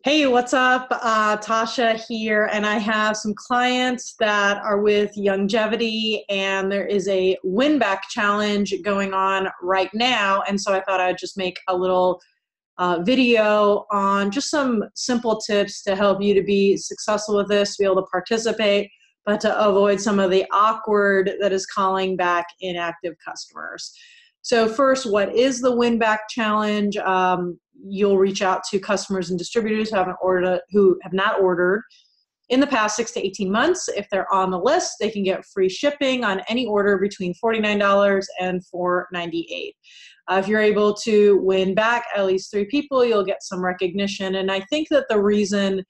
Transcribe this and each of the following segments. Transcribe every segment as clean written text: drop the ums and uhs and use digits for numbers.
Hey, what's up? Tasha here, and I have some clients that are with Youngevity, and there is a Winback challenge going on right now, and so I thought I'd just make a little video on just some simple tips to help you to be successful with this, to be able to participate, but to avoid some of the awkward that is calling back inactive customers. So first, what is the Winback challenge? You'll reach out to customers and distributors who have not ordered in the past 6 to 18 months. If they're on the list, they can get free shipping on any order between $49 and $4.98. If you're able to win back at least 3 people, you'll get some recognition. And I think that the reason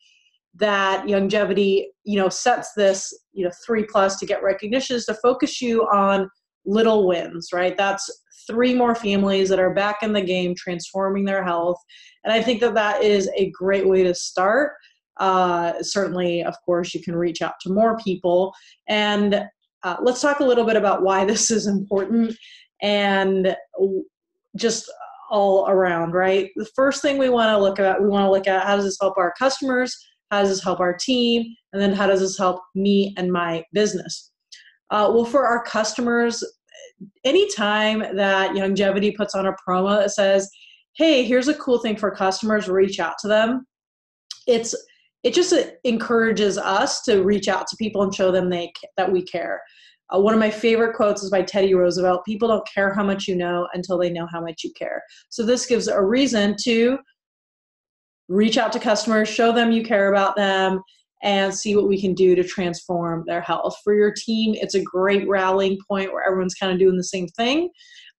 that Youngevity, sets this, 3+ to get recognition is to focus you on little wins, right? That's 3 more families that are back in the game transforming their health. And I think that that is a great way to start. Certainly, of course, you can reach out to more people. And let's talk a little bit about why this is important and just all around, right? The first thing we want to look at how does this help our customers? How does this help our team? And then how does this help me and my business? Well, for our customers, anytime that Youngevity puts on a promo that says, hey, here's a cool thing for customers, reach out to them, it just encourages us to reach out to people and show them that we care. One of my favorite quotes is by Teddy Roosevelt: people don't care how much you know until they know how much you care. So this gives a reason to reach out to customers, show them you care about them, and see what we can do to transform their health. For your team, it's a great rallying point where everyone's kind of doing the same thing.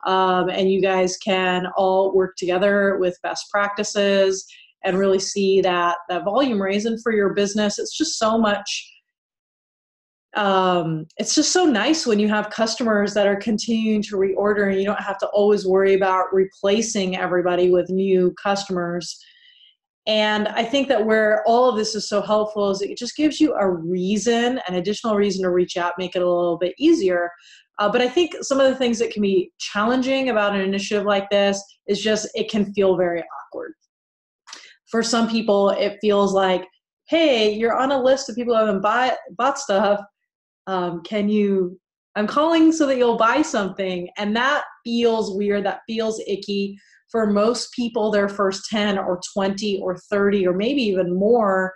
And you guys can all work together with best practices and really see that volume raise. And for your business, it's just so much, it's just so nice when you have customers that are continuing to reorder and you don't have to always worry about replacing everybody with new customers. And I think that where all of this is so helpful is it just gives you an additional reason to reach out, make it a little bit easier. But I think some of the things that can be challenging about an initiative like this is just it can feel very awkward. For some people, it feels like, hey, you're on a list of people who haven't bought stuff. I'm calling so that you'll buy something. And that feels weird. That feels icky. For most people, their first 10 or 20 or 30 or maybe even more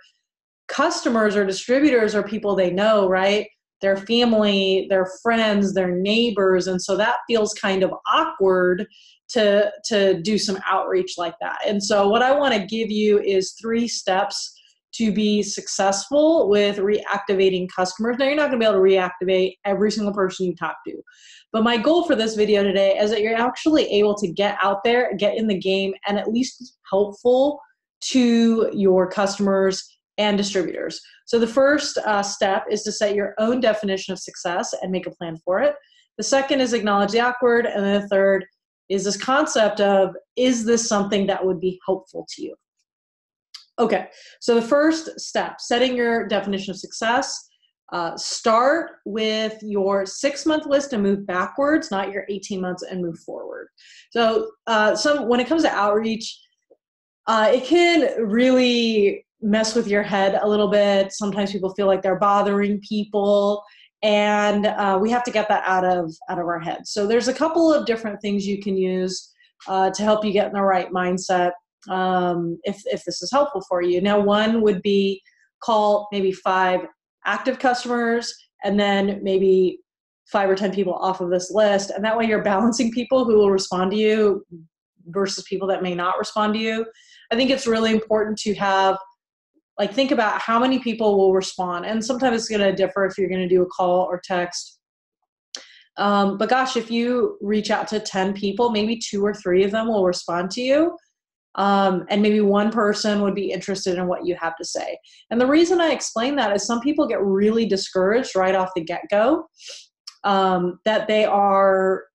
customers or distributors are people they know, right? Their family, their friends, their neighbors. And so that feels kind of awkward to do some outreach like that. And so what I want to give you is 3 steps to be successful with reactivating customers. Now, you're not going to be able to reactivate every single person you talk to. But my goal for this video today is that you're actually able to get out there, get in the game, and at least be helpful to your customers and distributors. So the first step is to set your own definition of success and make a plan for it. The second is acknowledge the awkward. And then the third is this concept of, is this something that would be helpful to you? Okay, so the first step, setting your definition of success. Start with your 6-month list and move backwards, not your 18 months and move forward. So when it comes to outreach, it can really mess with your head a little bit. Sometimes people feel like they're bothering people, and we have to get that out of our head. So there's a couple of different things you can use to help you get in the right mindset if this is helpful for you. Now, one would be call maybe 5 active customers and then maybe 5 or 10 people off of this list. And that way you're balancing people who will respond to you versus people that may not respond to you. I think it's really important to have, think about how many people will respond. And sometimes it's going to differ if you're going to do a call or text. But gosh, if you reach out to 10 people, maybe 2 or 3 of them will respond to you. And maybe 1 person would be interested in what you have to say. And the reason I explain that is some people get really discouraged right off the get-go, that they are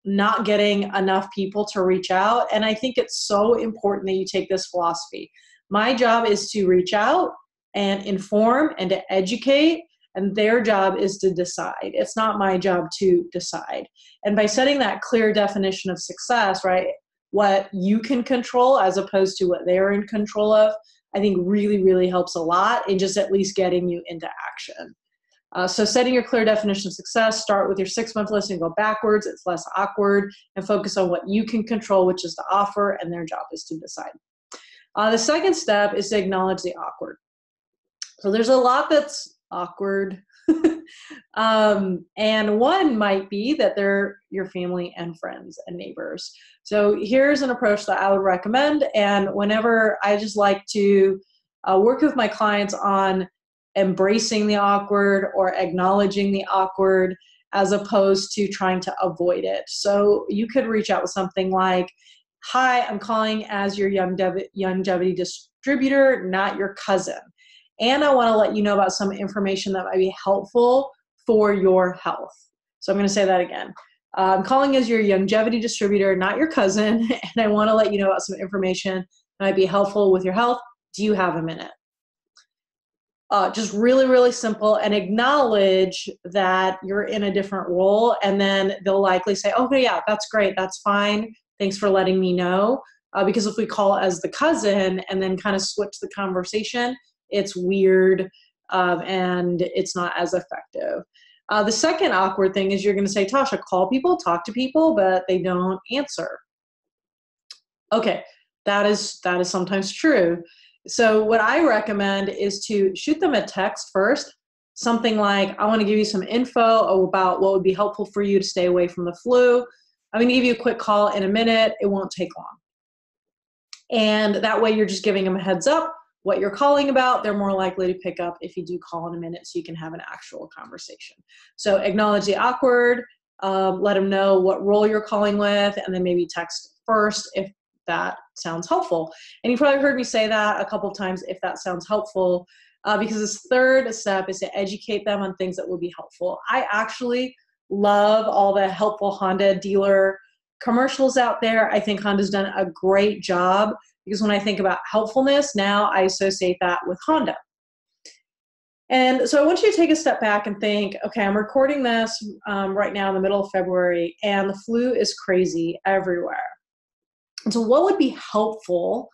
not getting enough people to reach out. And I think it's so important that you take this philosophy. My job is to reach out and inform and to educate, and their job is to decide. It's not my job to decide. And by setting that clear definition of success, right, what you can control as opposed to what they're in control of, I think really, really helps a lot in just at least getting you into action. So setting your clear definition of success, start with your 6-month list and go backwards. It's less awkward, and focus on what you can control, which is the offer, and their job is to decide. The second step is to acknowledge the awkward. So there's a lot that's awkward. And one might be that they're your family and friends and neighbors. So here's an approach that I would recommend. And whenever I just like to work with my clients on embracing the awkward or acknowledging the awkward as opposed to trying to avoid it. So you could reach out with something like, hi, I'm calling as your Youngevity distributor, not your cousin. And I want to let you know about some information that might be helpful for your health. So I'm going to say that again. I'm calling as your Youngevity distributor, not your cousin, and I want to let you know about some information that might be helpful with your health. Do you have a minute? Just really, really simple, and acknowledge that you're in a different role, and then they'll likely say, okay, yeah, that's great, that's fine, thanks for letting me know. Because if we call as the cousin and then kind of switch the conversation, it's weird and it's not as effective. The second awkward thing is you're going to say, Tasha, call people, talk to people, but they don't answer. Okay, that is sometimes true. So what I recommend is to shoot them a text first, something like, I want to give you some info about what would be helpful for you to stay away from the flu. I'm going to give you a quick call in a minute. It won't take long. And that way you're just giving them a heads up what you're calling about. They're more likely to pick up if you do call in a minute, so you can have an actual conversation. So acknowledge the awkward, let them know what role you're calling with, and then maybe text first if that sounds helpful. And you probably heard me say that a couple of times, if that sounds helpful, because this third step is to educate them on things that will be helpful. I actually love all the helpful Honda dealer commercials out there. I think Honda's done a great job, because when I think about helpfulness, now I associate that with Honda. And so I want you to take a step back and think, okay, I'm recording this right now in the middle of February, and the flu is crazy everywhere. And so what would be helpful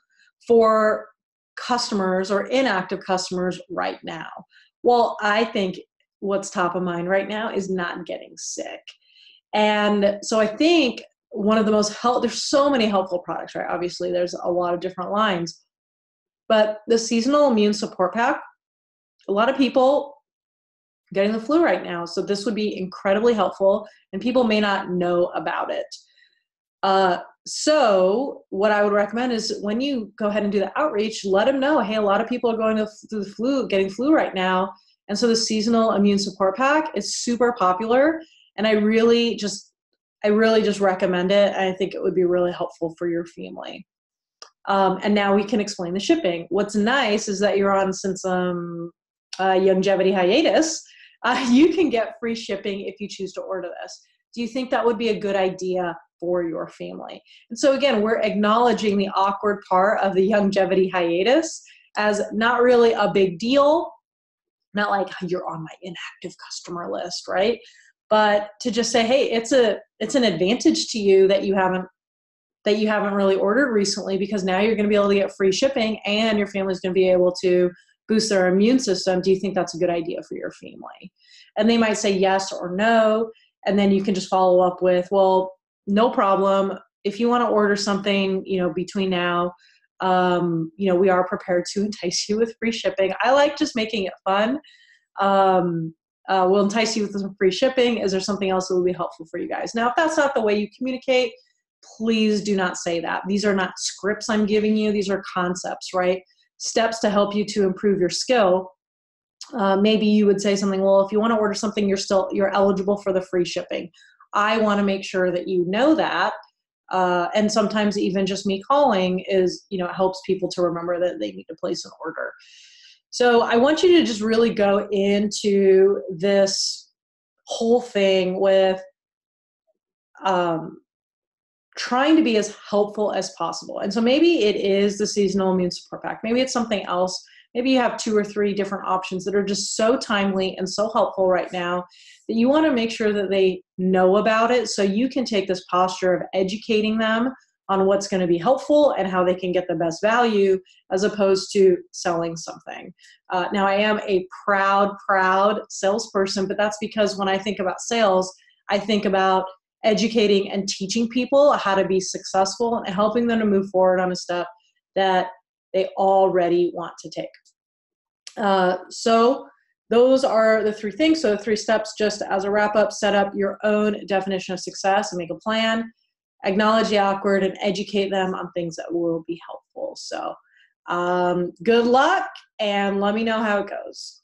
for customers or inactive customers right now? Well, I think what's top of mind right now is not getting sick. And so I think one of the most there's so many helpful products, right? Obviously, there's a lot of different lines. But the seasonal immune support pack, a lot of people getting the flu right now. So this would be incredibly helpful, and people may not know about it. So what I would recommend is when you go ahead and do the outreach, let them know, hey, a lot of people are going through the flu, getting flu right now. And so the seasonal immune support pack is super popular. And I really just recommend it. I think it would be really helpful for your family. And now we can explain the shipping. What's nice is that you're on since Youngevity hiatus. You can get free shipping if you choose to order this. Do you think that would be a good idea for your family? And so again, we're acknowledging the awkward part of the Youngevity hiatus as not really a big deal, not like you're on my inactive customer list, right? But to just say, hey, it's an advantage to you that you haven't really ordered recently, because now you're going to be able to get free shipping and your family's going to be able to boost their immune system. Do you think that's a good idea for your family? And they might say yes or no. And then you can just follow up with, well, no problem. If you want to order something, between now, we are prepared to entice you with free shipping. I like just making it fun. We'll entice you with some free shipping. Is there something else that will be helpful for you guys? Now, if that's not the way you communicate, please do not say that. These are not scripts I'm giving you. These are concepts, right? Steps to help you to improve your skill. Maybe you would say something, well, if you want to order something, you're eligible for the free shipping. I want to make sure that you know that. And sometimes even just me calling is, it helps people to remember that they need to place an order. So I want you to just really go into this whole thing with trying to be as helpful as possible. And so maybe it is the seasonal immune support pack. Maybe it's something else. Maybe you have 2 or 3 different options that are just so timely and so helpful right now that you want to make sure that they know about it, so you can take this posture of educating them on what's going to be helpful and how they can get the best value, as opposed to selling something. Now, I am a proud salesperson, but that's because when I think about sales, I think about educating and teaching people how to be successful and helping them to move forward on a step that they already want to take. So those are the 3 things. So 3 steps, just as a wrap up: set up your own definition of success and make a plan, acknowledge the awkward, and educate them on things that will be helpful. So good luck, and let me know how it goes.